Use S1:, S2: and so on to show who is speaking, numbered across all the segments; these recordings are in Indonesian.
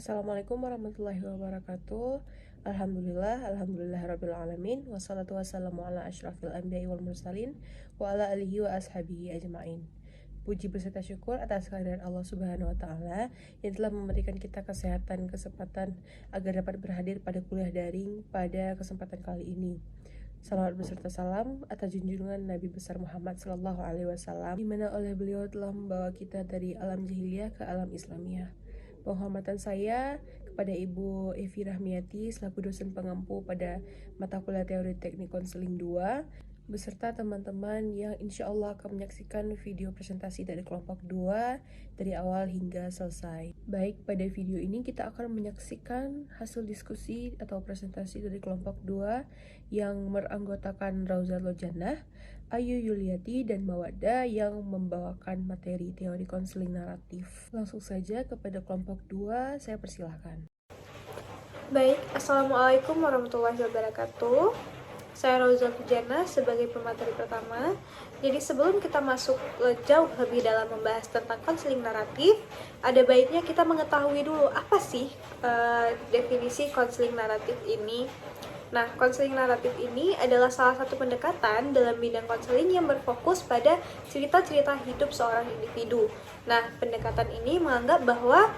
S1: Assalamualaikum warahmatullahi wabarakatuh. Alhamdulillah alamin. Wassalatu wassalamu ala asyrafil anbiya'i wal mursalin wa ala alihi wa ashabihi ajma'in. Puji beserta syukur atas kehadiran Allah Subhanahu wa taala yang telah memberikan kita kesempatan agar dapat berhadir pada kuliah daring pada kesempatan kali ini. Salawat beserta salam atas junjungan Nabi besar Muhammad sallallahu alaihi wasallam, di mana oleh beliau telah membawa kita dari alam jahiliyah ke alam Islamiyah. Penghormatan saya kepada Ibu Evi Rahmiati selaku dosen pengampu pada mata kuliah Teori Teknik Konseling 2, beserta teman-teman yang insya Allah akan menyaksikan video presentasi dari kelompok 2 dari awal hingga selesai. Baik, pada video ini kita akan menyaksikan hasil diskusi atau presentasi dari kelompok 2 yang beranggotakan Rauzal Lojannah, Ayu Yuliati, dan Mawaddah yang membawakan materi teori konseling naratif. Langsung saja kepada kelompok 2, saya persilahkan.
S2: Baik, Assalamualaikum warahmatullahi wabarakatuh. Saya Rauzal Lojannah sebagai pemateri pertama. Jadi sebelum kita masuk jauh lebih dalam membahas tentang konseling naratif, ada baiknya kita mengetahui dulu apa sih definisi konseling naratif ini. Nah, konseling naratif ini adalah salah satu pendekatan dalam bidang konseling yang berfokus pada cerita-cerita hidup seorang individu. Nah, pendekatan ini menganggap bahwa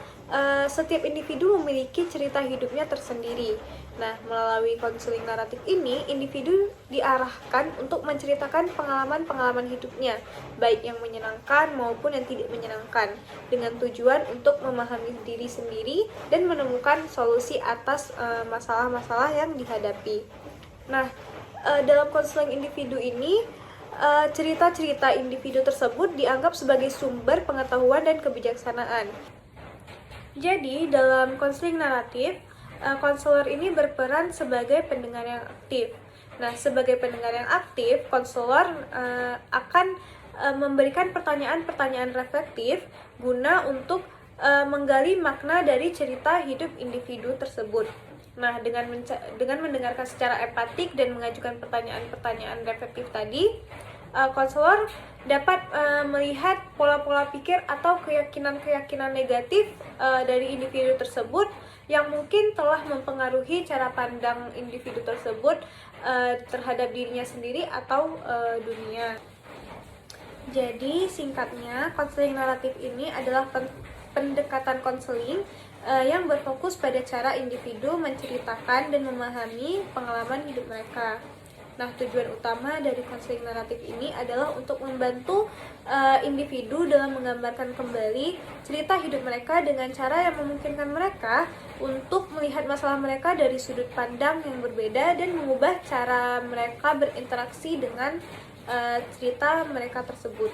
S2: setiap individu memiliki cerita hidupnya tersendiri. Nah, melalui konseling naratif ini, individu diarahkan untuk menceritakan pengalaman-pengalaman hidupnya, baik yang menyenangkan maupun yang tidak menyenangkan, dengan tujuan untuk memahami diri sendiri dan menemukan solusi atas masalah-masalah yang dihadapi. Nah, dalam konseling individu ini, cerita-cerita individu tersebut dianggap sebagai sumber pengetahuan dan kebijaksanaan. Jadi, dalam konseling naratif, konselor ini berperan sebagai pendengar yang aktif. Nah, sebagai pendengar yang aktif, konselor akan memberikan pertanyaan-pertanyaan reflektif guna untuk menggali makna dari cerita hidup individu tersebut. Nah, dengan mendengarkan secara empatik dan mengajukan pertanyaan-pertanyaan reflektif tadi, konselor dapat melihat pola-pola pikir atau keyakinan-keyakinan negatif dari individu tersebut yang mungkin telah mempengaruhi cara pandang individu tersebut terhadap dirinya sendiri atau dunia. Jadi singkatnya, konseling naratif ini adalah pendekatan konseling yang berfokus pada cara individu menceritakan dan memahami pengalaman hidup mereka. Nah, tujuan utama dari konseling naratif ini adalah untuk membantu individu dalam menggambarkan kembali cerita hidup mereka dengan cara yang memungkinkan mereka untuk melihat masalah mereka dari sudut pandang yang berbeda dan mengubah cara mereka berinteraksi dengan cerita mereka tersebut.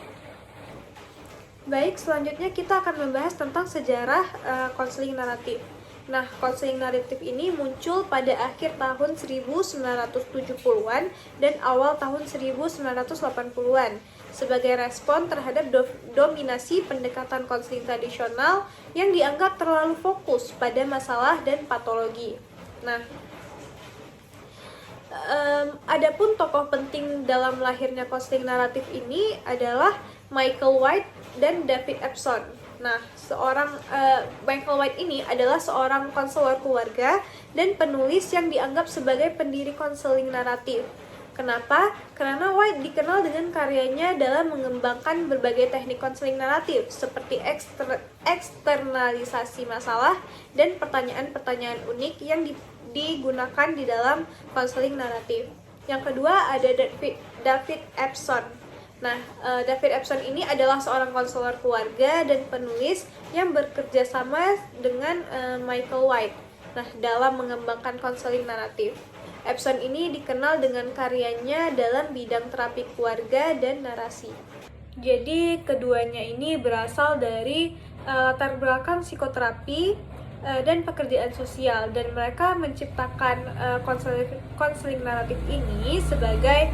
S2: Baik, selanjutnya kita akan membahas tentang sejarah konseling naratif. Nah, konseling naratif ini muncul pada akhir tahun 1970-an dan awal tahun 1980-an sebagai respon terhadap dominasi pendekatan konseling tradisional yang dianggap terlalu fokus pada masalah dan patologi. Nah, adapun tokoh penting dalam lahirnya konseling naratif ini adalah Michael White dan David Epson. Nah, Michael White ini adalah seorang konselor keluarga dan penulis yang dianggap sebagai pendiri konseling naratif. Kenapa? Karena White dikenal dengan karyanya dalam mengembangkan berbagai teknik konseling naratif seperti eksternalisasi masalah dan pertanyaan-pertanyaan unik yang digunakan di dalam konseling naratif. Yang kedua ada David Epson. Nah, David Epson ini adalah seorang konselor keluarga dan penulis yang bekerja sama dengan Michael White. Nah, dalam mengembangkan konseling naratif, Epson ini dikenal dengan karyanya dalam bidang terapi keluarga dan narasi. Jadi, keduanya ini berasal dari latar belakang psikoterapi dan pekerjaan sosial, dan mereka menciptakan konseling naratif ini sebagai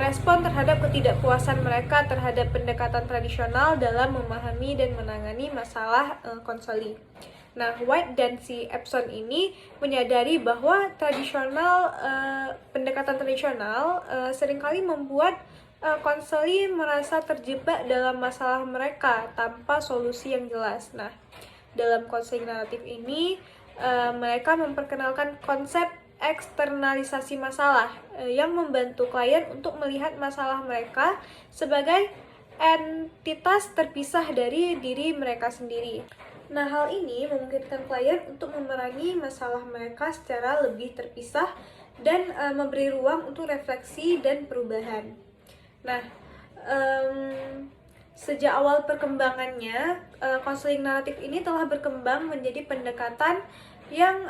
S2: respon terhadap ketidakpuasan mereka terhadap pendekatan tradisional dalam memahami dan menangani masalah konseling. Nah, White dan si Epson ini menyadari bahwa pendekatan tradisional seringkali membuat konseli merasa terjebak dalam masalah mereka tanpa solusi yang jelas. Nah, Dalam konseling naratif ini, mereka memperkenalkan konsep eksternalisasi masalah yang membantu klien untuk melihat masalah mereka sebagai entitas terpisah dari diri mereka sendiri. Nah, hal ini memungkinkan klien untuk memerangi masalah mereka secara lebih terpisah dan memberi ruang untuk refleksi dan perubahan. Nah, sejak awal perkembangannya, konseling naratif ini telah berkembang menjadi pendekatan yang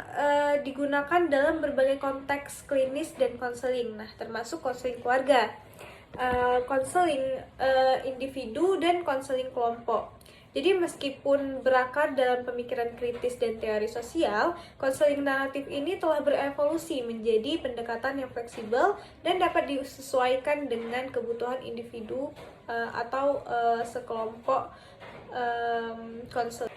S2: digunakan dalam berbagai konteks klinis dan konseling. Nah, termasuk konseling keluarga, konseling individu, dan konseling kelompok. Jadi meskipun berakar dalam pemikiran kritis dan teori sosial, konseling naratif ini telah berevolusi menjadi pendekatan yang fleksibel dan dapat disesuaikan dengan kebutuhan individu atau sekelompok konseling.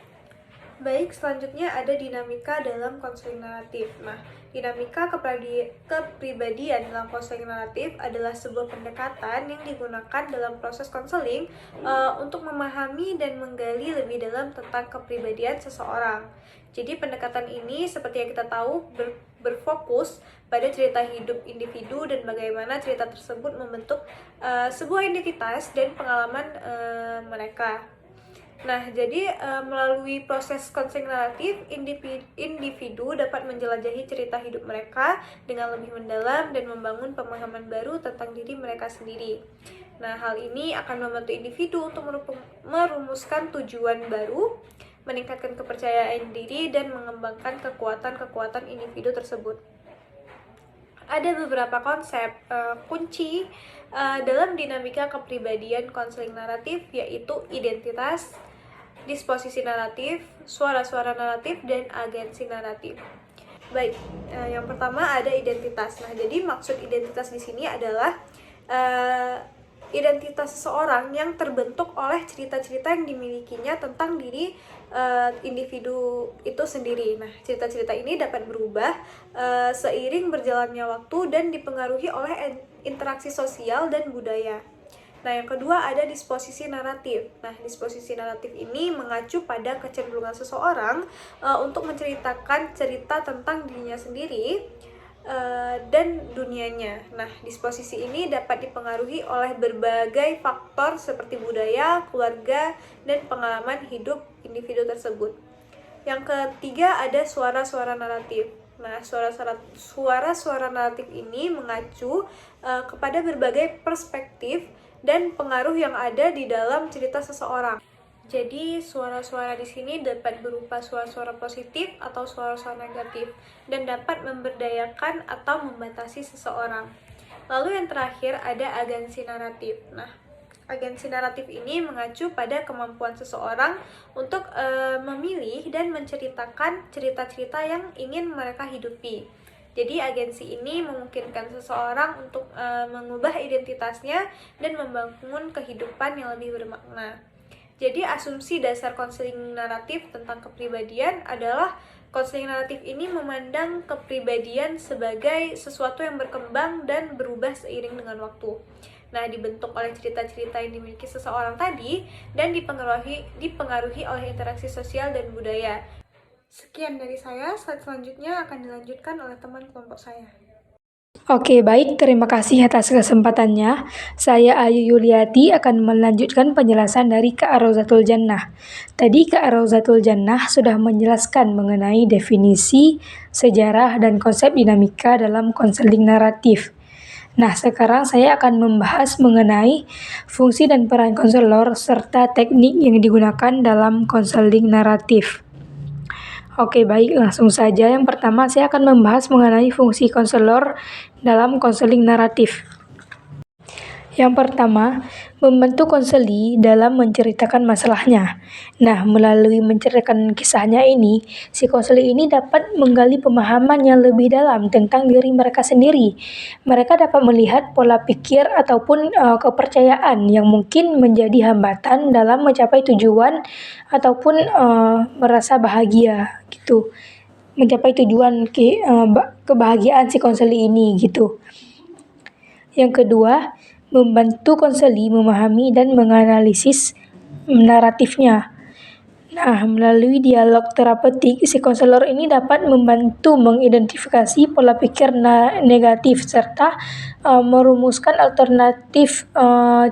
S2: Baik, selanjutnya ada dinamika dalam konseling naratif. Nah, dinamika kepribadian dalam konseling naratif adalah sebuah pendekatan yang digunakan dalam proses konseling untuk memahami dan menggali lebih dalam tentang kepribadian seseorang. Jadi pendekatan ini seperti yang kita tahu berfokus pada cerita hidup individu dan bagaimana cerita tersebut membentuk sebuah identitas dan pengalaman mereka. Nah, jadi melalui proses konseling naratif, individu dapat menjelajahi cerita hidup mereka dengan lebih mendalam dan membangun pemahaman baru tentang diri mereka sendiri. Nah, hal ini akan membantu individu untuk merumuskan tujuan baru, meningkatkan kepercayaan diri, dan mengembangkan kekuatan-kekuatan individu tersebut. Ada beberapa konsep kunci dalam dinamika kepribadian konseling naratif, yaitu identitas, disposisi naratif, suara-suara naratif, dan agensi naratif. Baik, yang pertama ada identitas. Nah, jadi maksud identitas di sini adalah identitas seseorang yang terbentuk oleh cerita-cerita yang dimilikinya tentang diri individu itu sendiri. Nah, cerita-cerita ini dapat berubah seiring berjalannya waktu dan dipengaruhi oleh interaksi sosial dan budaya. Nah, yang kedua ada disposisi naratif. Nah, disposisi naratif ini mengacu pada kecenderungan seseorang untuk menceritakan cerita tentang dirinya sendiri dan dunianya. Nah, disposisi ini dapat dipengaruhi oleh berbagai faktor seperti budaya, keluarga, dan pengalaman hidup individu tersebut. Yang ketiga ada suara-suara naratif. Nah, suara-suara naratif ini mengacu kepada berbagai perspektif dan pengaruh yang ada di dalam cerita seseorang. Jadi, suara-suara di sini dapat berupa suara-suara positif atau suara-suara negatif dan dapat memberdayakan atau membatasi seseorang. Lalu yang terakhir ada agensi naratif. Nah, agensi naratif ini mengacu pada kemampuan seseorang untuk memilih dan menceritakan cerita-cerita yang ingin mereka hidupi. Jadi agensi ini memungkinkan seseorang untuk mengubah identitasnya dan membangun kehidupan yang lebih bermakna. Jadi asumsi dasar konseling naratif tentang kepribadian adalah konseling naratif ini memandang kepribadian sebagai sesuatu yang berkembang dan berubah seiring dengan waktu. Nah, dibentuk oleh cerita-cerita yang dimiliki seseorang tadi dan dipengaruhi oleh interaksi sosial dan budaya. Sekian dari saya, slide selanjutnya akan dilanjutkan oleh teman kelompok saya.
S3: Oke, baik. Terima kasih atas kesempatannya. Saya Ayu Yuliati akan melanjutkan penjelasan dari Kak Rozatul Jannah. Tadi Kak Rozatul Jannah sudah menjelaskan mengenai definisi, sejarah, dan konsep dinamika dalam konseling naratif. Nah, sekarang saya akan membahas mengenai fungsi dan peran konselor serta teknik yang digunakan dalam konseling naratif. Oke, baik, langsung saja. Yang pertama, saya akan membahas mengenai fungsi konselor dalam konseling naratif. Yang pertama, membantu konseli dalam menceritakan masalahnya. Nah, melalui menceritakan kisahnya ini, si konseli ini dapat menggali pemahaman yang lebih dalam tentang diri mereka sendiri. Mereka dapat melihat pola pikir ataupun kepercayaan yang mungkin menjadi hambatan dalam mencapai tujuan ataupun merasa bahagia gitu. Mencapai tujuan kebahagiaan si konseli ini gitu. Yang kedua, membantu konseli memahami dan menganalisis naratifnya. Nah, melalui dialog terapeutik, si konselor ini dapat membantu mengidentifikasi pola pikir negatif serta merumuskan alternatif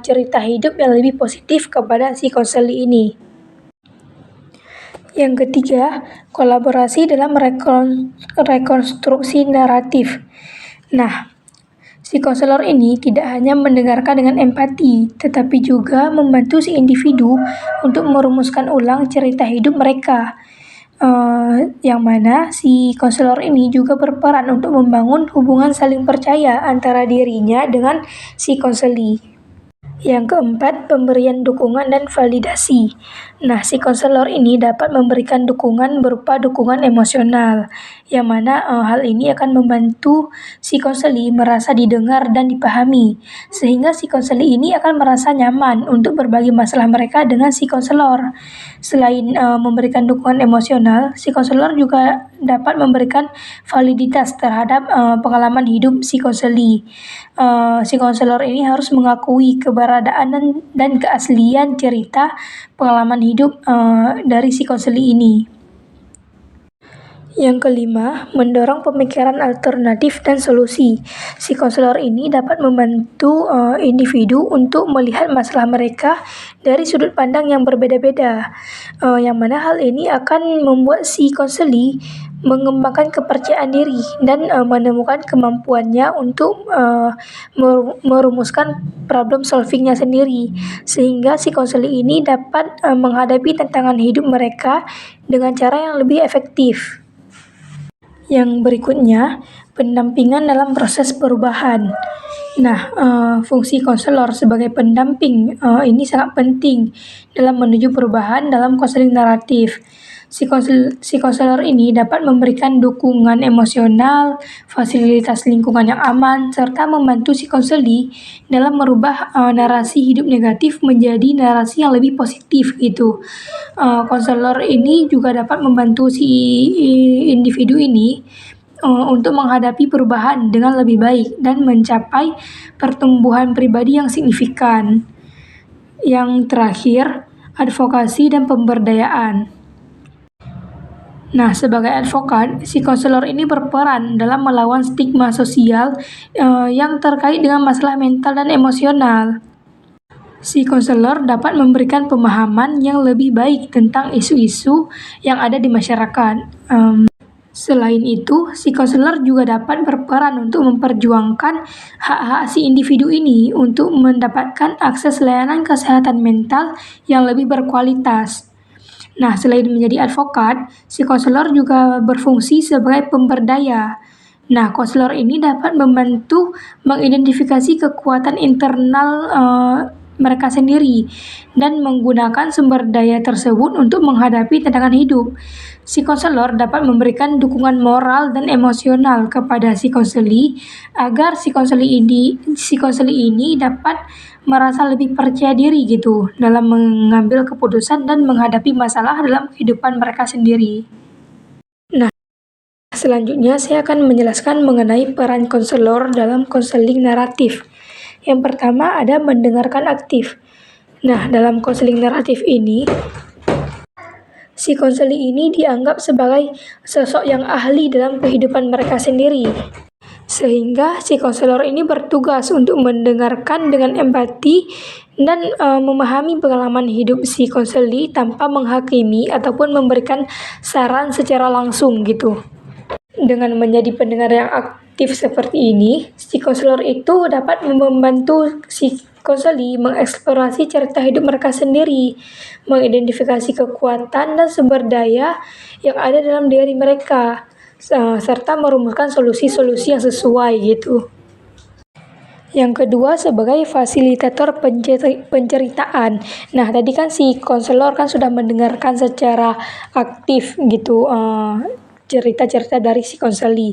S3: cerita hidup yang lebih positif kepada si konseli ini. Yang ketiga, kolaborasi dalam rekonstruksi naratif. Nah, si konselor ini tidak hanya mendengarkan dengan empati, tetapi juga membantu si individu untuk merumuskan ulang cerita hidup mereka. Yang mana si konselor ini juga berperan untuk membangun hubungan saling percaya antara dirinya dengan si konseli. Yang keempat, pemberian dukungan dan validasi. Nah, si konselor ini dapat memberikan dukungan berupa dukungan emosional, yang mana hal ini akan membantu si konseli merasa didengar dan dipahami, sehingga si konseli ini akan merasa nyaman untuk berbagi masalah mereka dengan si konselor. Selain memberikan dukungan emosional, si konselor juga dapat memberikan validitas terhadap pengalaman hidup si konseli. Si konselor ini harus mengakui keberadaan dan keaslian cerita pengalaman hidup dari si konseli ini. Yang kelima, mendorong pemikiran alternatif dan solusi. Si konselor ini dapat membantu individu untuk melihat masalah mereka dari sudut pandang yang berbeda-beda. Yang mana hal ini akan membuat si konseli mengembangkan kepercayaan diri dan menemukan kemampuannya untuk merumuskan problem solvingnya sendiri, sehingga si konseli ini dapat menghadapi tantangan hidup mereka dengan cara yang lebih efektif. Yang berikutnya, pendampingan dalam proses perubahan. Nah, fungsi konselor sebagai pendamping ini sangat penting dalam menuju perubahan dalam konseling naratif. Si konselor ini dapat memberikan dukungan emosional, fasilitas lingkungan yang aman, serta membantu si konseli dalam merubah narasi hidup negatif menjadi narasi yang lebih positif gitu. Konselor ini juga dapat membantu si individu ini untuk menghadapi perubahan dengan lebih baik dan mencapai pertumbuhan pribadi yang signifikan. Yang terakhir, advokasi dan pemberdayaan. Nah, sebagai advokat, si konselor ini berperan dalam melawan stigma sosial yang terkait dengan masalah mental dan emosional. Si konselor dapat memberikan pemahaman yang lebih baik tentang isu-isu yang ada di masyarakat. Selain itu, si konselor juga dapat berperan untuk memperjuangkan hak-hak si individu ini untuk mendapatkan akses layanan kesehatan mental yang lebih berkualitas. Nah, selain menjadi advokat, si konselor juga berfungsi sebagai pemberdaya. Nah, konselor ini dapat membantu mengidentifikasi kekuatan internal mereka sendiri dan menggunakan sumber daya tersebut untuk menghadapi tantangan hidup. Si konselor dapat memberikan dukungan moral dan emosional kepada si konseli agar si konseli ini dapat merasa lebih percaya diri gitu dalam mengambil keputusan dan menghadapi masalah dalam kehidupan mereka sendiri. Nah, selanjutnya saya akan menjelaskan mengenai peran konselor dalam konseling naratif. Yang pertama ada mendengarkan aktif. Nah, dalam konseling naratif ini, si konseli ini dianggap sebagai sosok yang ahli dalam kehidupan mereka sendiri. Sehingga si konselor ini bertugas untuk mendengarkan dengan empati dan memahami pengalaman hidup si konseli tanpa menghakimi ataupun memberikan saran secara langsung gitu. Dengan menjadi pendengar yang aktif seperti ini, si konselor itu dapat membantu si konseli mengeksplorasi cerita hidup mereka sendiri, mengidentifikasi kekuatan dan sumber daya yang ada dalam diri mereka, serta merumuskan solusi-solusi yang sesuai gitu. Yang kedua sebagai fasilitator penceritaan. Nah, tadi kan si konselor kan sudah mendengarkan secara aktif gitu cerita-cerita dari si konseli.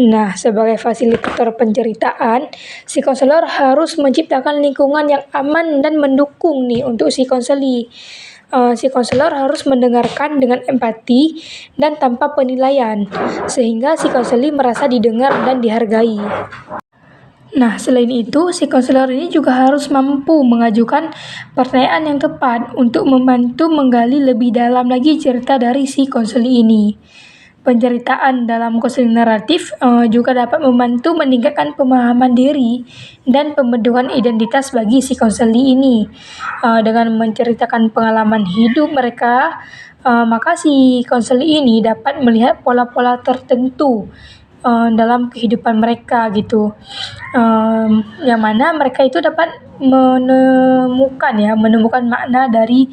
S3: Nah, sebagai fasilitator penceritaan, si konselor harus menciptakan lingkungan yang aman dan mendukung nih untuk si konseli. Si konselor harus mendengarkan dengan empati dan tanpa penilaian, sehingga si konseli merasa didengar dan dihargai. Nah, selain itu, si konselor ini juga harus mampu mengajukan pertanyaan yang tepat untuk membantu menggali lebih dalam lagi cerita dari si konseli ini. Penceritaan dalam konseling naratif juga dapat membantu meningkatkan pemahaman diri dan pembentukan identitas bagi si konseli ini. Dengan menceritakan pengalaman hidup mereka, maka si konseli ini dapat melihat pola-pola tertentu dalam kehidupan mereka gitu. Yang mana mereka itu dapat menemukan makna dari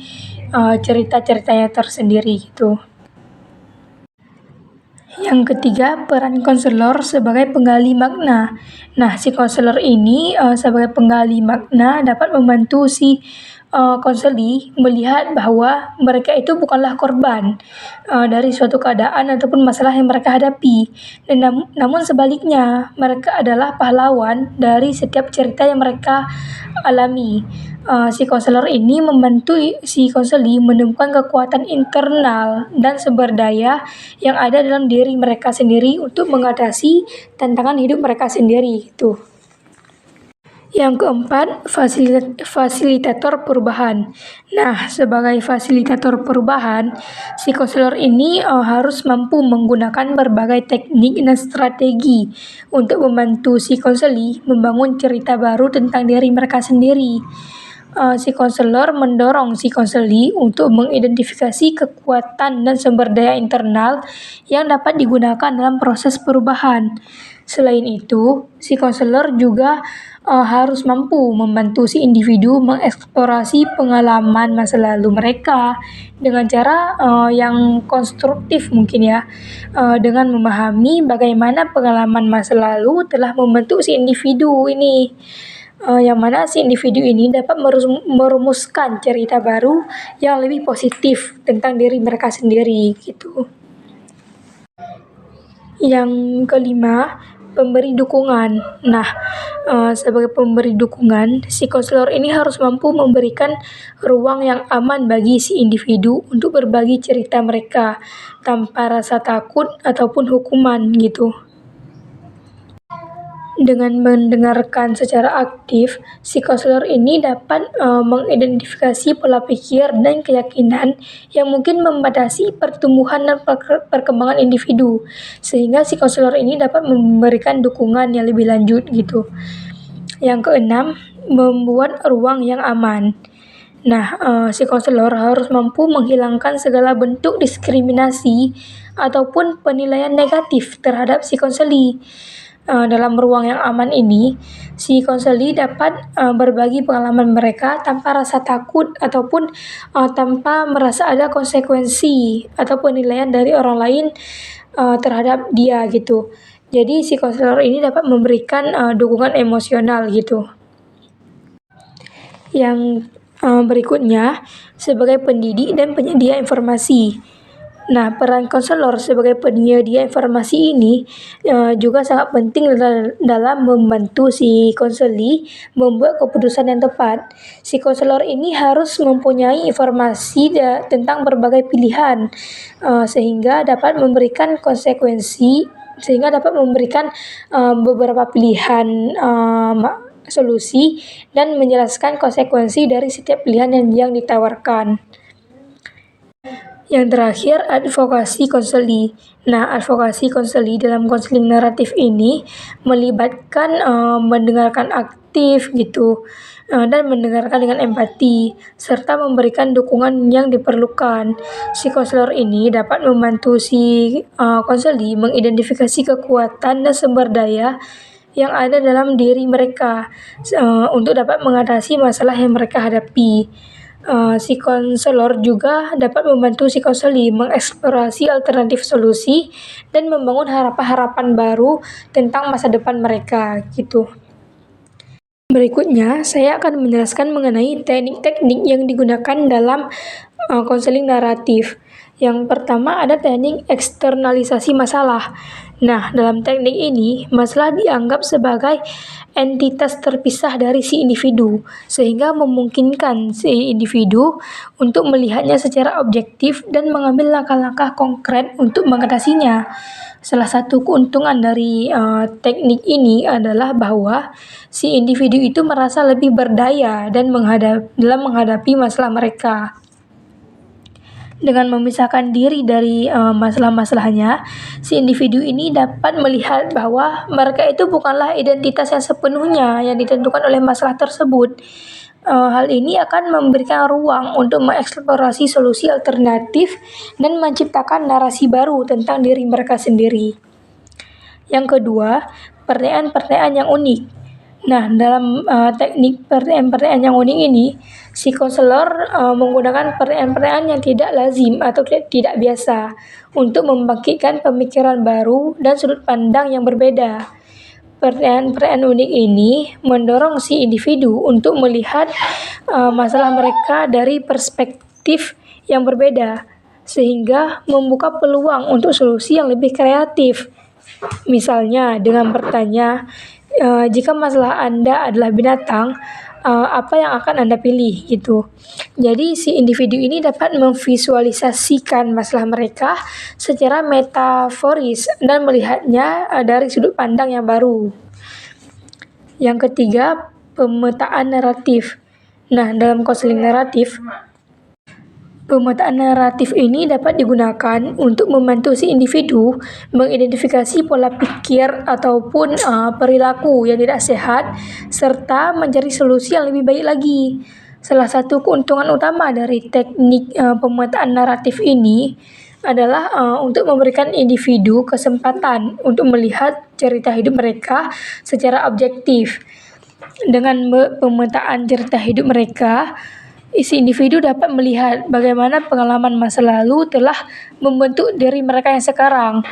S3: cerita-ceritanya tersendiri gitu. Yang ketiga, peran konselor sebagai penggali makna. Nah, si konselor ini sebagai penggali makna dapat membantu si konseli melihat bahwa mereka itu bukanlah korban dari suatu keadaan ataupun masalah yang mereka hadapi. Dan namun sebaliknya, mereka adalah pahlawan dari setiap cerita yang mereka alami. Si konselor ini membantu si konseli menemukan kekuatan internal dan sumber daya yang ada dalam diri mereka sendiri untuk mengatasi tantangan hidup mereka sendiri gitu. Yang keempat, fasilitator perubahan. Nah, sebagai fasilitator perubahan, si konselor ini harus mampu menggunakan berbagai teknik dan strategi untuk membantu si konseli membangun cerita baru tentang diri mereka sendiri. Si konselor mendorong si konseli untuk mengidentifikasi kekuatan dan sumber daya internal yang dapat digunakan dalam proses perubahan. Selain itu, si konselor juga harus mampu membantu si individu mengeksplorasi pengalaman masa lalu mereka dengan cara yang konstruktif mungkin ya, dengan memahami bagaimana pengalaman masa lalu telah membentuk si individu ini. Yang mana si individu ini dapat merumuskan cerita baru yang lebih positif tentang diri mereka sendiri gitu. Yang kelima, pemberi dukungan. Nah, sebagai pemberi dukungan, si konselor ini harus mampu memberikan ruang yang aman bagi si individu untuk berbagi cerita mereka tanpa rasa takut ataupun hukuman gitu. Dengan mendengarkan secara aktif, si konselor ini dapat mengidentifikasi pola pikir dan keyakinan yang mungkin membatasi pertumbuhan dan perkembangan individu, sehingga si konselor ini dapat memberikan dukungan yang lebih lanjut gitu. Yang keenam, membuat ruang yang aman. Nah, si konselor harus mampu menghilangkan segala bentuk diskriminasi ataupun penilaian negatif terhadap si konseli. Dalam ruang yang aman ini, si konseli dapat berbagi pengalaman mereka tanpa rasa takut ataupun tanpa merasa ada konsekuensi atau penilaian dari orang lain terhadap dia gitu. Jadi si konselor ini dapat memberikan dukungan emosional gitu. Yang berikutnya, sebagai pendidik dan penyedia informasi. Nah, peran konselor sebagai penyedia informasi ini juga sangat penting dalam membantu si konseli membuat keputusan yang tepat. Si konselor ini harus mempunyai informasi tentang berbagai pilihan sehingga dapat memberikan beberapa pilihan solusi dan menjelaskan konsekuensi dari setiap pilihan yang ditawarkan. Yang terakhir, advokasi konseli. Nah, advokasi konseli dalam konseling naratif ini melibatkan mendengarkan aktif gitu dan mendengarkan dengan empati serta memberikan dukungan yang diperlukan. Si konselor ini dapat membantu si konseli mengidentifikasi kekuatan dan sumber daya yang ada dalam diri mereka untuk dapat mengatasi masalah yang mereka hadapi. Si konselor juga dapat membantu si konseli mengeksplorasi alternatif solusi dan membangun harapan-harapan baru tentang masa depan mereka gitu. Berikutnya, saya akan menjelaskan mengenai teknik-teknik yang digunakan dalam konseling naratif. Yang pertama ada teknik eksternalisasi masalah. Nah, dalam teknik ini, masalah dianggap sebagai entitas terpisah dari si individu, sehingga memungkinkan si individu untuk melihatnya secara objektif dan mengambil langkah-langkah konkret untuk mengatasinya. Salah satu keuntungan dari teknik ini adalah bahwa si individu itu merasa lebih berdaya dan dalam menghadapi masalah mereka. Dengan memisahkan diri dari masalah-masalahnya, si individu ini dapat melihat bahwa mereka itu bukanlah identitas yang sepenuhnya yang ditentukan oleh masalah tersebut. Hal ini akan memberikan ruang untuk mengeksplorasi solusi alternatif dan menciptakan narasi baru tentang diri mereka sendiri. Yang kedua, pertanyaan-pertanyaan yang unik. Nah, dalam teknik pertanyaan-pertanyaan yang unik ini, si konselor menggunakan pertanyaan-pertanyaan yang tidak lazim atau tidak biasa untuk membangkitkan pemikiran baru dan sudut pandang yang berbeda. Pertanyaan-pertanyaan unik ini mendorong si individu untuk melihat masalah mereka dari perspektif yang berbeda, sehingga membuka peluang untuk solusi yang lebih kreatif. Misalnya dengan bertanya, jika masalah Anda adalah binatang, apa yang akan Anda pilih gitu. Jadi si individu ini dapat memvisualisasikan masalah mereka secara metaforis dan melihatnya dari sudut pandang yang baru. Yang ketiga, pemetaan naratif. Nah, dalam konseling naratif, pemetaan naratif ini dapat digunakan untuk membantu si individu mengidentifikasi pola pikir ataupun perilaku yang tidak sehat serta mencari solusi yang lebih baik lagi. Salah satu keuntungan utama dari teknik pemetaan naratif ini adalah untuk memberikan individu kesempatan untuk melihat cerita hidup mereka secara objektif. Dengan pemetaan cerita hidup mereka, si individu dapat melihat bagaimana pengalaman masa lalu telah membentuk diri mereka yang sekarang.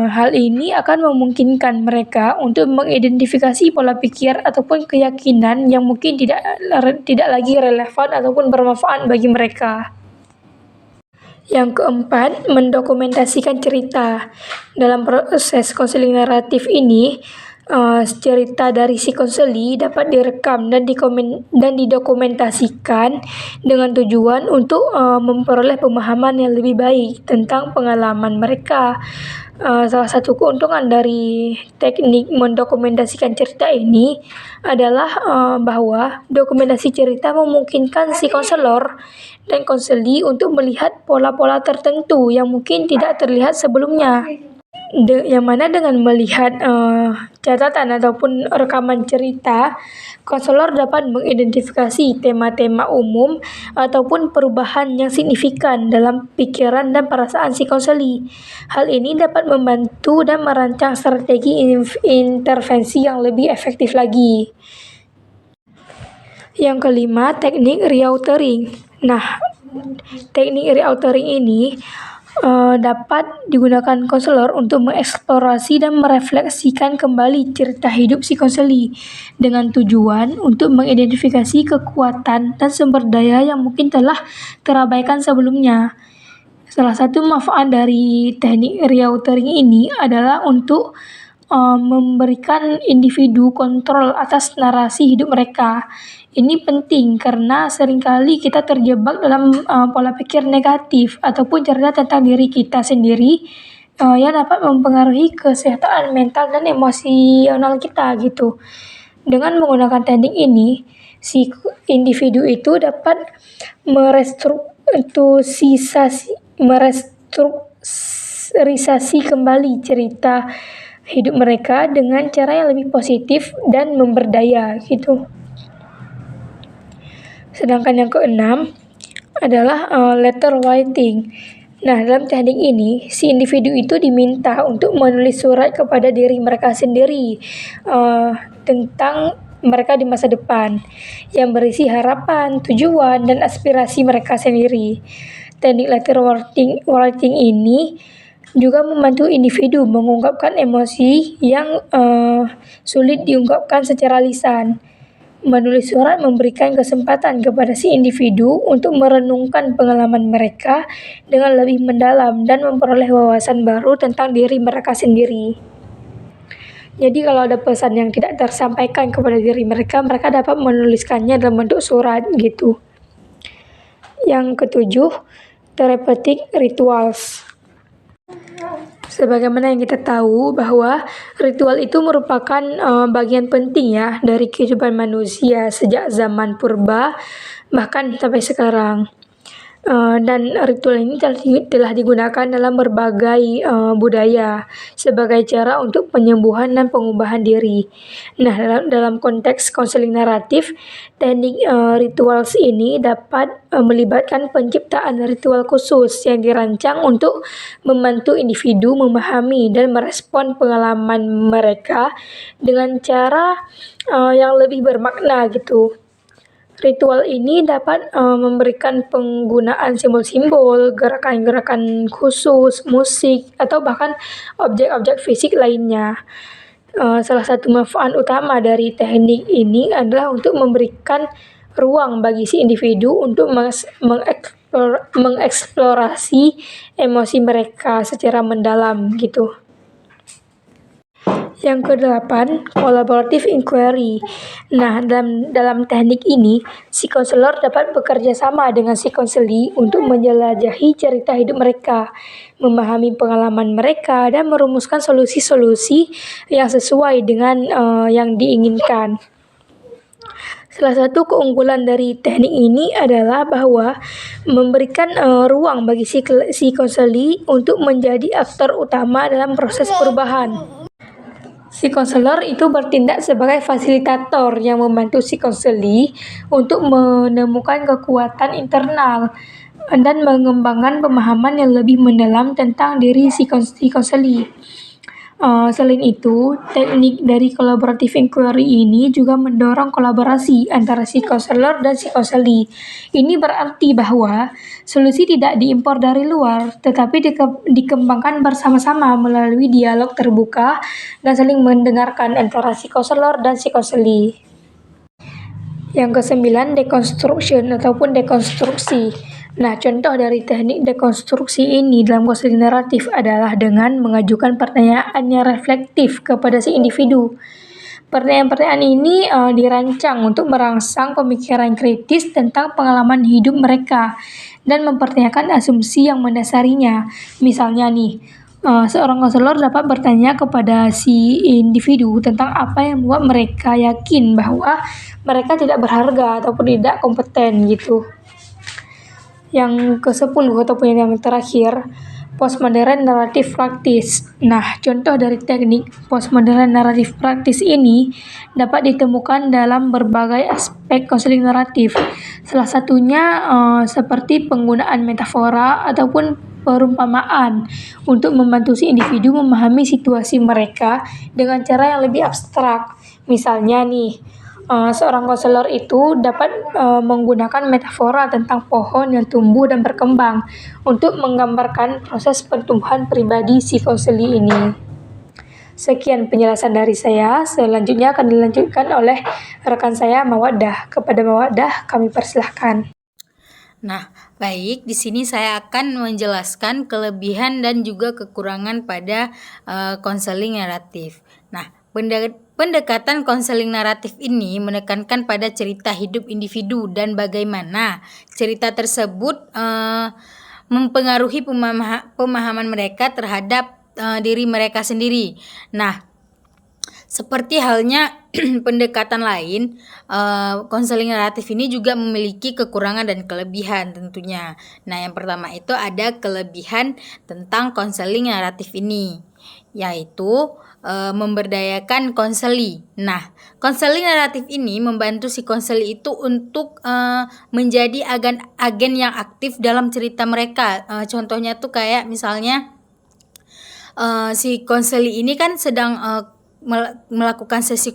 S3: Hal ini akan memungkinkan mereka untuk mengidentifikasi pola pikir ataupun keyakinan yang mungkin tidak lagi relevan ataupun bermanfaat bagi mereka. Yang keempat, mendokumentasikan cerita. Dalam proses konseling naratif ini, cerita dari si konseli dapat direkam dan didokumentasikan dengan tujuan untuk memperoleh pemahaman yang lebih baik tentang pengalaman mereka. Salah satu keuntungan dari teknik mendokumentasikan cerita ini adalah bahwa dokumentasi cerita memungkinkan si konselor dan konseli untuk melihat pola-pola tertentu yang mungkin tidak terlihat sebelumnya. Yang mana dengan melihat catatan ataupun rekaman cerita, konselor dapat mengidentifikasi tema-tema umum ataupun perubahan yang signifikan dalam pikiran dan perasaan si konseli. Hal ini dapat membantu dan merancang strategi intervensi yang lebih efektif lagi. Yang kelima, teknik reautering. Nah, teknik reautering ini dapat digunakan konselor untuk mengeksplorasi dan merefleksikan kembali cerita hidup si konseli dengan tujuan untuk mengidentifikasi kekuatan dan sumber daya yang mungkin telah terabaikan sebelumnya. Salah satu manfaat dari teknik reautering ini adalah untuk memberikan individu kontrol atas narasi hidup mereka. Ini penting karena seringkali kita terjebak dalam pola pikir negatif ataupun cerita tentang diri kita sendiri yang dapat mempengaruhi kesehatan mental dan emosional kita gitu. Dengan menggunakan teknik ini, si individu itu dapat merestrukturisasi kembali cerita hidup mereka dengan cara yang lebih positif dan memberdaya gitu. Sedangkan yang keenam adalah letter writing. Nah, dalam teknik ini, si individu itu diminta untuk menulis surat kepada diri mereka sendiri tentang mereka di masa depan yang berisi harapan, tujuan, dan aspirasi mereka sendiri. Teknik letter writing ini juga membantu individu mengungkapkan emosi yang sulit diungkapkan secara lisan. Menulis surat memberikan kesempatan kepada si individu untuk merenungkan pengalaman mereka dengan lebih mendalam dan memperoleh wawasan baru tentang diri mereka sendiri. Jadi kalau ada pesan yang tidak tersampaikan kepada diri mereka, mereka dapat menuliskannya dalam bentuk surat gitu. Yang ketujuh, therapeutic rituals. Sebagaimana yang kita tahu bahwa ritual itu merupakan bagian penting ya dari kehidupan manusia sejak zaman purba bahkan sampai sekarang. Dan ritual ini telah digunakan dalam berbagai budaya sebagai cara untuk penyembuhan dan pengubahan diri. Nah, dalam konteks konseling naratif, teknik rituals ini dapat melibatkan penciptaan ritual khusus yang dirancang untuk membantu individu memahami dan merespon pengalaman mereka dengan cara yang lebih bermakna gitu. Ritual ini dapat memberikan penggunaan simbol-simbol, gerakan-gerakan khusus, musik, atau bahkan objek-objek fisik lainnya. Salah satu manfaat utama dari teknik ini adalah untuk memberikan ruang bagi si individu untuk mengeksplorasi emosi mereka secara mendalam gitu. Yang kedelapan, collaborative inquiry. Nah, dalam teknik ini, si konselor dapat bekerja sama dengan si konseli untuk menjelajahi cerita hidup mereka, memahami pengalaman mereka, dan merumuskan solusi-solusi yang sesuai dengan yang diinginkan. Salah satu keunggulan dari teknik ini adalah bahwa memberikan ruang bagi si konseli untuk menjadi aktor utama dalam proses perubahan. Si konselor itu bertindak sebagai fasilitator yang membantu si konseli untuk menemukan kekuatan internal dan mengembangkan pemahaman yang lebih mendalam tentang diri si konseli. Selain itu, teknik dari collaborative inquiry ini juga mendorong kolaborasi antara si konselor dan si konseli. Ini berarti bahwa solusi tidak diimpor dari luar, tetapi dikembangkan bersama-sama melalui dialog terbuka dan saling mendengarkan antara si konselor dan si konseli. Yang kesembilan, deconstruction ataupun dekonstruksi. Nah, contoh dari teknik dekonstruksi ini dalam konseling naratif adalah dengan mengajukan pertanyaan yang reflektif kepada si individu. Pertanyaan-pertanyaan ini dirancang untuk merangsang pemikiran kritis tentang pengalaman hidup mereka dan mempertanyakan asumsi yang mendasarinya. Misalnya nih, seorang konselor dapat bertanya kepada si individu tentang apa yang membuat mereka yakin bahwa mereka tidak berharga ataupun tidak kompeten gitu. Yang ke-10 ataupun yang terakhir, postmodern narrative practice. Nah, contoh dari teknik postmodern narrative practice ini dapat ditemukan dalam berbagai aspek konseling naratif. Salah satunya seperti penggunaan metafora ataupun perumpamaan untuk membantu si individu memahami situasi mereka dengan cara yang lebih abstrak. Misalnya nih, seorang konselor itu dapat menggunakan metafora tentang pohon yang tumbuh dan berkembang untuk menggambarkan proses pertumbuhan pribadi si konseli ini. Sekian penjelasan dari saya. Selanjutnya akan dilanjutkan oleh rekan saya Mawaddah. Kepada Mawaddah kami persilahkan.
S4: Nah, baik, di sini saya akan menjelaskan kelebihan dan juga kekurangan pada konseling naratif. Nah, pendekatan konseling naratif ini menekankan pada cerita hidup individu dan bagaimana cerita tersebut mempengaruhi pemahaman mereka terhadap diri mereka sendiri. Nah, seperti halnya pendekatan lain, konseling naratif ini juga memiliki kekurangan dan kelebihan tentunya. Nah, yang pertama itu ada kelebihan tentang konseling naratif ini, yaitu memberdayakan konseli. Nah, konseling naratif ini membantu si konseli itu untuk menjadi agen yang aktif dalam cerita mereka. Contohnya tuh kayak misalnya si konseli ini kan sedang melakukan sesi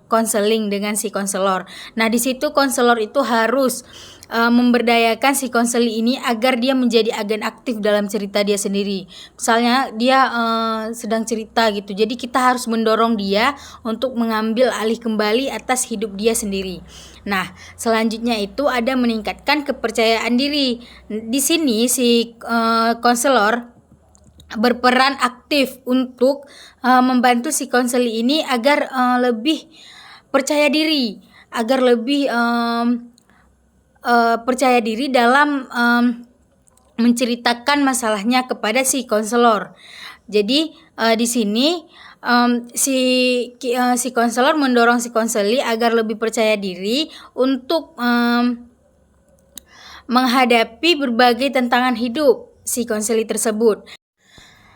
S4: konseling dengan si konselor. Nah, di situ konselor itu harus memberdayakan si konseli ini agar dia menjadi agen aktif dalam cerita dia sendiri. Misalnya dia sedang cerita gitu, jadi kita harus mendorong dia untuk mengambil alih kembali atas hidup dia sendiri. Nah, selanjutnya itu ada meningkatkan kepercayaan diri. Di sini si konselor berperan aktif untuk membantu si konseli ini agar lebih percaya diri, agar lebih percaya diri dalam menceritakan masalahnya kepada si konselor. Jadi di sini si konselor mendorong si konseli agar lebih percaya diri untuk menghadapi berbagai tantangan hidup si konseli tersebut.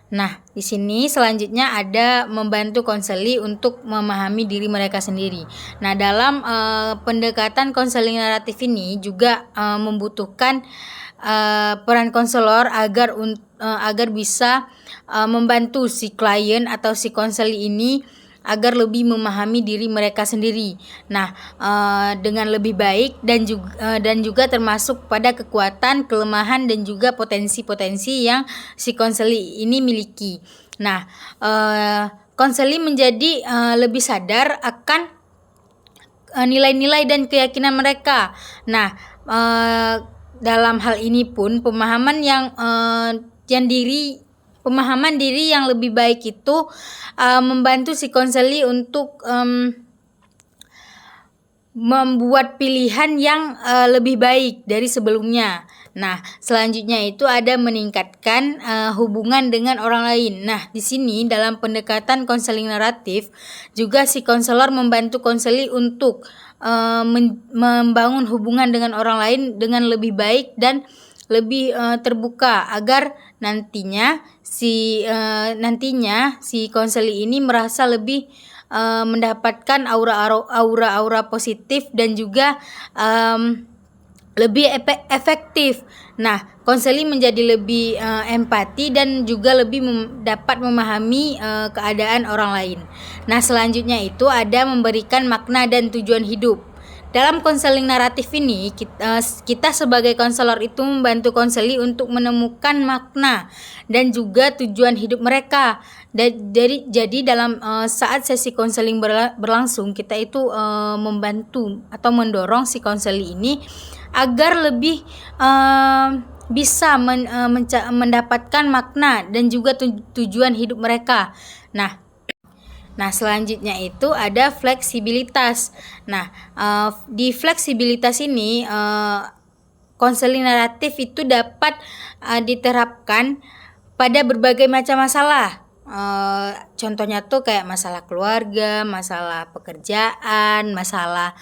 S4: Nah, di sini selanjutnya ada membantu konseli untuk memahami diri mereka sendiri. Nah, dalam pendekatan konseling naratif ini juga membutuhkan peran konselor agar bisa membantu si klien atau si konseli ini agar lebih memahami diri mereka sendiri. Nah, dengan lebih baik dan juga termasuk pada kekuatan, kelemahan dan juga potensi-potensi yang si konseli ini miliki. Nah, konseli menjadi lebih sadar akan nilai-nilai dan keyakinan mereka. Nah, dalam hal ini pun pemahaman diri yang lebih baik itu membantu si konseli untuk membuat pilihan yang lebih baik dari sebelumnya. Nah, selanjutnya itu ada meningkatkan hubungan dengan orang lain. Nah, di sini dalam pendekatan konseling naratif juga si konselor membantu konseli untuk membangun hubungan dengan orang lain dengan lebih baik dan lebih terbuka agar nantinya si konseli ini merasa lebih mendapatkan aura positif dan juga lebih efektif. Nah, konseli menjadi lebih empati dan juga lebih dapat memahami keadaan orang lain. Nah, selanjutnya itu ada memberikan makna dan tujuan hidup. Dalam konseling naratif ini, kita sebagai konselor itu membantu konseli untuk menemukan makna dan juga tujuan hidup mereka. Jadi dalam saat sesi konseling berlangsung, kita itu membantu atau mendorong si konseli ini agar lebih bisa mendapatkan makna dan juga tujuan hidup mereka. Nah, selanjutnya itu ada fleksibilitas. Nah, di fleksibilitas ini konseling naratif itu dapat diterapkan pada berbagai macam masalah. Contohnya tuh kayak masalah keluarga, masalah pekerjaan, masalah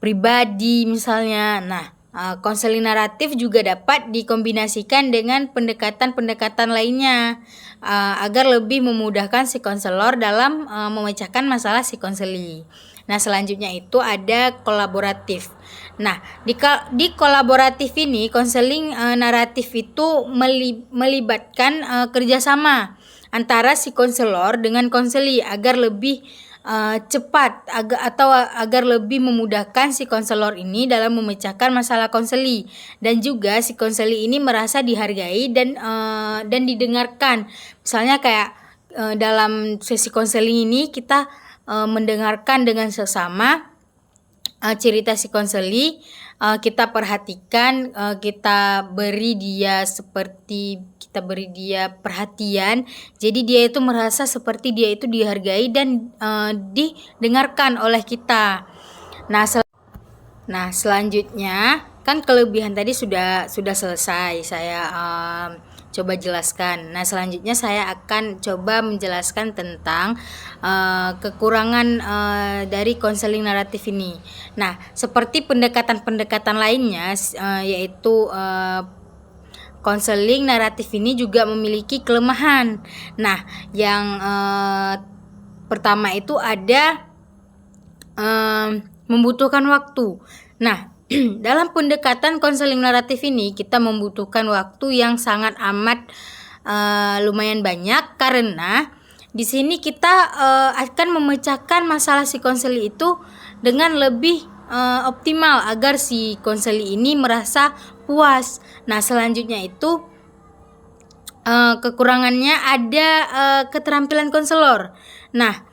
S4: pribadi misalnya. Nah, konseling naratif juga dapat dikombinasikan dengan pendekatan-pendekatan lainnya agar lebih memudahkan si konselor dalam memecahkan masalah si konseli. Nah, selanjutnya itu ada kolaboratif. Nah, di kolaboratif ini konseling naratif itu melibatkan kerjasama antara si konselor dengan konseli agar lebih cepat agar lebih memudahkan si konselor ini dalam memecahkan masalah konseli, dan juga si konseli ini merasa dihargai dan didengarkan. Misalnya kayak dalam sesi konseling ini kita mendengarkan dengan seksama cerita si konseli, kita perhatikan, kita beri dia perhatian, jadi dia itu merasa seperti dia itu dihargai dan didengarkan oleh kita. Nah, selanjutnya kan kelebihan tadi sudah selesai saya coba jelaskan. Nah, selanjutnya saya akan coba menjelaskan tentang kekurangan dari konseling naratif ini. Nah, seperti pendekatan-pendekatan lainnya yaitu konseling naratif ini juga memiliki kelemahan. Nah, yang pertama itu ada membutuhkan waktu. Nah, dalam pendekatan konseling naratif ini kita membutuhkan waktu yang sangat amat lumayan banyak, karena di sini kita akan memecahkan masalah si konseli itu dengan lebih optimal agar si konseli ini merasa puas. Nah, selanjutnya itu kekurangannya ada keterampilan konselor. Nah,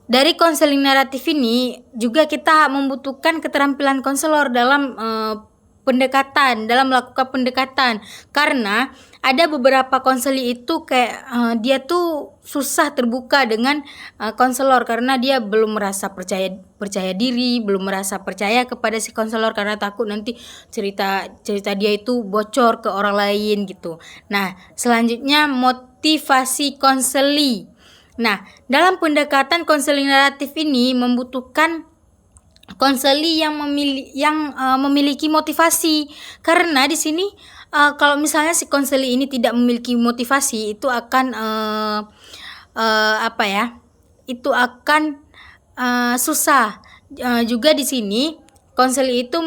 S4: dari konseling naratif ini juga kita membutuhkan keterampilan konselor dalam dalam melakukan pendekatan, karena ada beberapa konseli itu kayak dia tuh susah terbuka dengan konselor karena dia belum merasa percaya diri, belum merasa percaya kepada si konselor karena takut nanti cerita dia itu bocor ke orang lain gitu. Nah, selanjutnya motivasi konseli. Nah, dalam pendekatan konseling naratif ini membutuhkan konseli yang memiliki motivasi, karena di sini kalau misalnya si konseli ini tidak memiliki motivasi, itu akan itu akan susah. Juga di sini konseli itu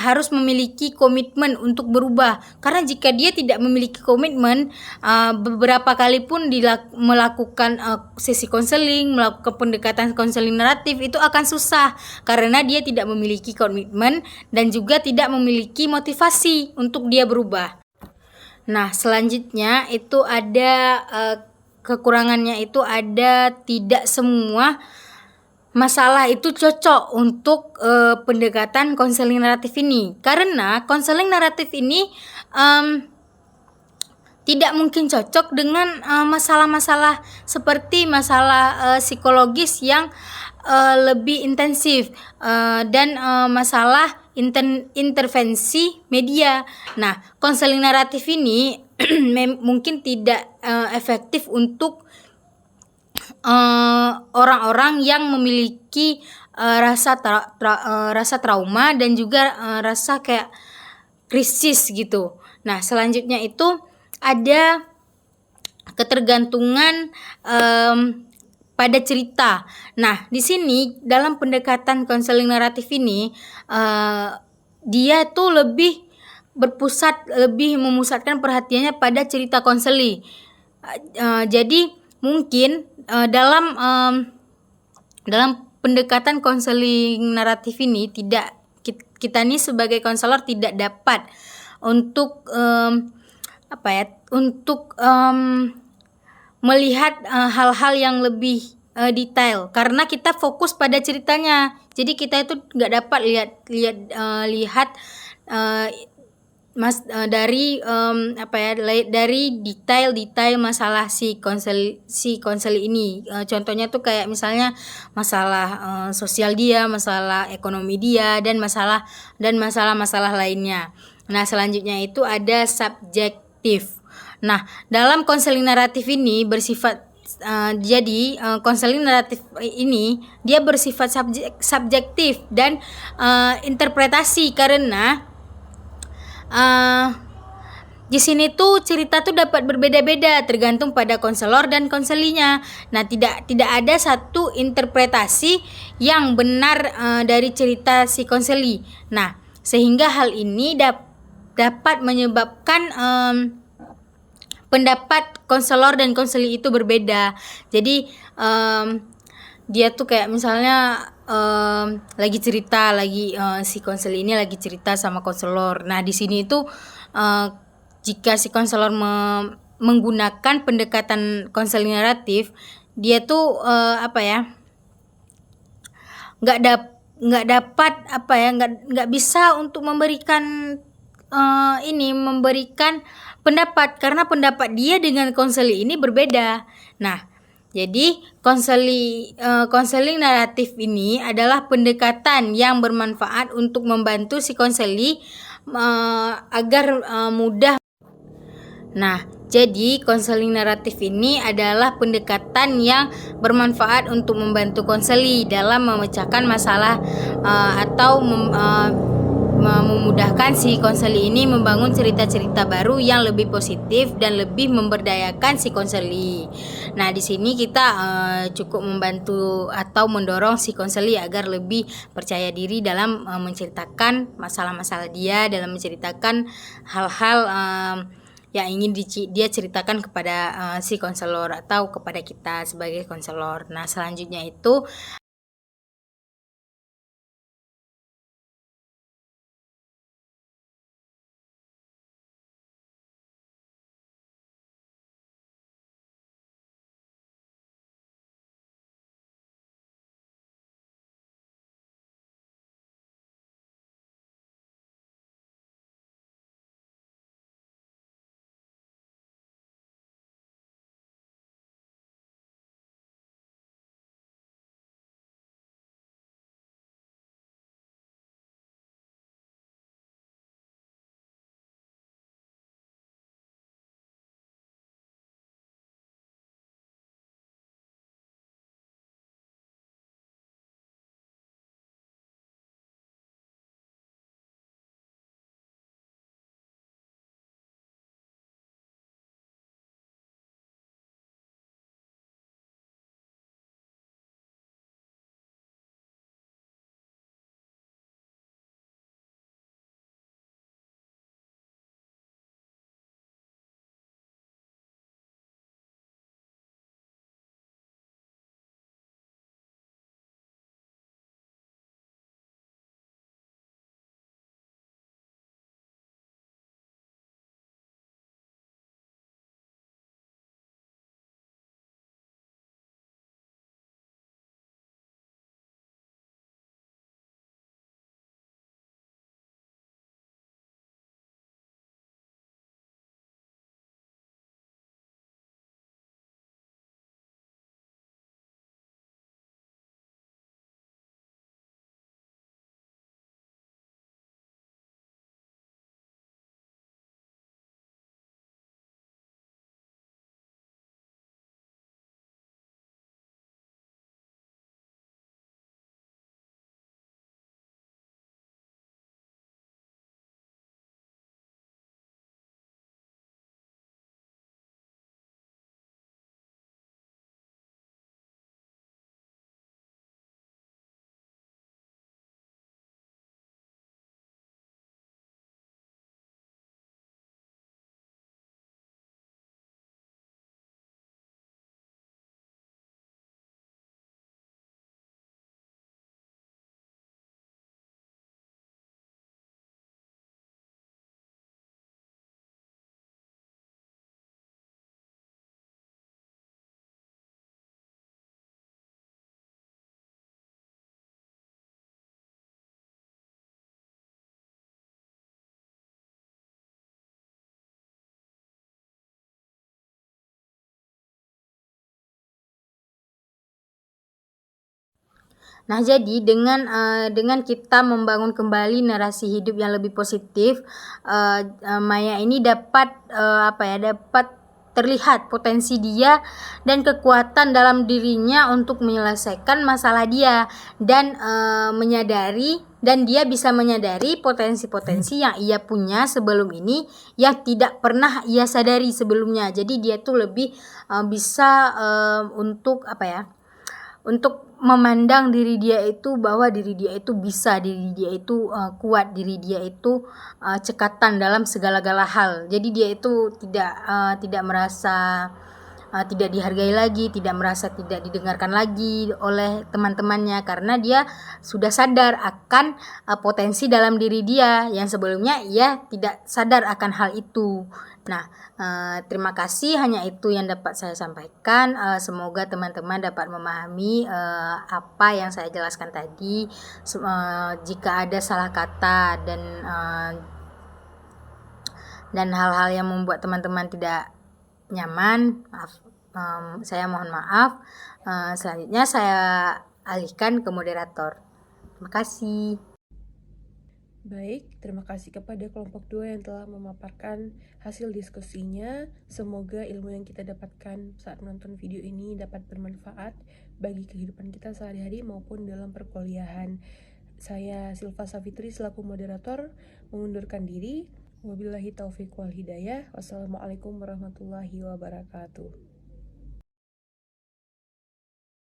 S4: harus memiliki komitmen untuk berubah, karena jika dia tidak memiliki komitmen, beberapa kali pun melakukan sesi konseling, melakukan pendekatan konseling naratif itu akan susah karena dia tidak memiliki komitmen dan juga tidak memiliki motivasi untuk dia berubah. Nah, selanjutnya itu ada kekurangannya, itu ada tidak semua masalah itu cocok untuk pendekatan konseling naratif ini, karena konseling naratif ini tidak mungkin cocok dengan masalah-masalah seperti masalah psikologis yang lebih intensif dan masalah intervensi media. Nah, konseling naratif ini mungkin tidak efektif untuk orang-orang yang memiliki rasa trauma dan juga rasa kayak krisis gitu. Nah, selanjutnya itu ada ketergantungan pada cerita. Nah, di sini dalam pendekatan konseling naratif ini dia tuh lebih memusatkan perhatiannya pada cerita konseli. Jadi mungkin dalam pendekatan konseling naratif ini kita nih sebagai konselor tidak dapat untuk melihat hal-hal yang lebih detail karena kita fokus pada ceritanya. Jadi kita itu nggak dapat lihat dari detail masalah si konseli ini. Contohnya tuh kayak misalnya masalah sosial dia, masalah ekonomi dia, dan masalah lainnya. Nah, selanjutnya itu ada subjektif. Nah, dalam konseling naratif ini bersifat konseling naratif ini dia bersifat subjektif dan interpretasi, karena di sini tuh cerita tuh dapat berbeda-beda tergantung pada konselor dan konselinya. Nah, tidak ada satu interpretasi yang benar dari cerita si konseli. Nah, sehingga hal ini dapat menyebabkan pendapat konselor dan konseli itu berbeda. Jadi dia tuh kayak misalnya si konseli ini lagi cerita sama konselor. Nah, di sini itu jika si konselor menggunakan pendekatan konseling naratif, dia tuh nggak bisa untuk memberikan pendapat, karena pendapat dia dengan konseli ini berbeda. Nah, jadi konseling naratif ini adalah pendekatan yang bermanfaat untuk membantu si konseli agar mudah. Nah, jadi konseling naratif ini adalah pendekatan yang bermanfaat untuk membantu konseli dalam memecahkan masalah atau memudahkan si konseli ini membangun cerita-cerita baru yang lebih positif dan lebih memberdayakan si konseli. Nah, di sini kita cukup membantu atau mendorong si konseli agar lebih percaya diri dalam menceritakan masalah-masalah dia, dalam menceritakan hal-hal yang ingin dia ceritakan kepada si konselor atau kepada kita sebagai konselor. Nah, selanjutnya itu Nah, jadi dengan kita membangun kembali narasi hidup yang lebih positif, Maya ini dapat dapat terlihat potensi dia dan kekuatan dalam dirinya untuk menyelesaikan masalah dia dan dia bisa menyadari potensi-potensi yang ia punya sebelum ini yang tidak pernah ia sadari sebelumnya. Jadi dia tuh lebih bisa untuk memandang diri dia itu bahwa diri dia itu bisa, diri dia itu kuat, diri dia itu cekatan dalam segala-gala hal. Jadi dia itu tidak merasa tidak dihargai lagi, tidak merasa tidak didengarkan lagi oleh teman-temannya karena dia sudah sadar akan potensi dalam diri dia yang sebelumnya ia tidak sadar akan hal itu. Nah, terima kasih, hanya itu yang dapat saya sampaikan. Semoga teman-teman dapat memahami apa yang saya jelaskan tadi. Jika ada salah kata dan hal-hal yang membuat teman-teman tidak nyaman, saya mohon maaf. Selanjutnya saya alihkan ke moderator. Terima kasih.
S1: Baik, terima kasih kepada kelompok 2 yang telah memaparkan hasil diskusinya. Semoga ilmu yang kita dapatkan saat menonton video ini dapat bermanfaat bagi kehidupan kita sehari-hari maupun dalam perkuliahan. Saya Silva Safitri selaku moderator mengundurkan diri. Wabillahi taufiq wal hidayah. Wassalamualaikum warahmatullahi wabarakatuh.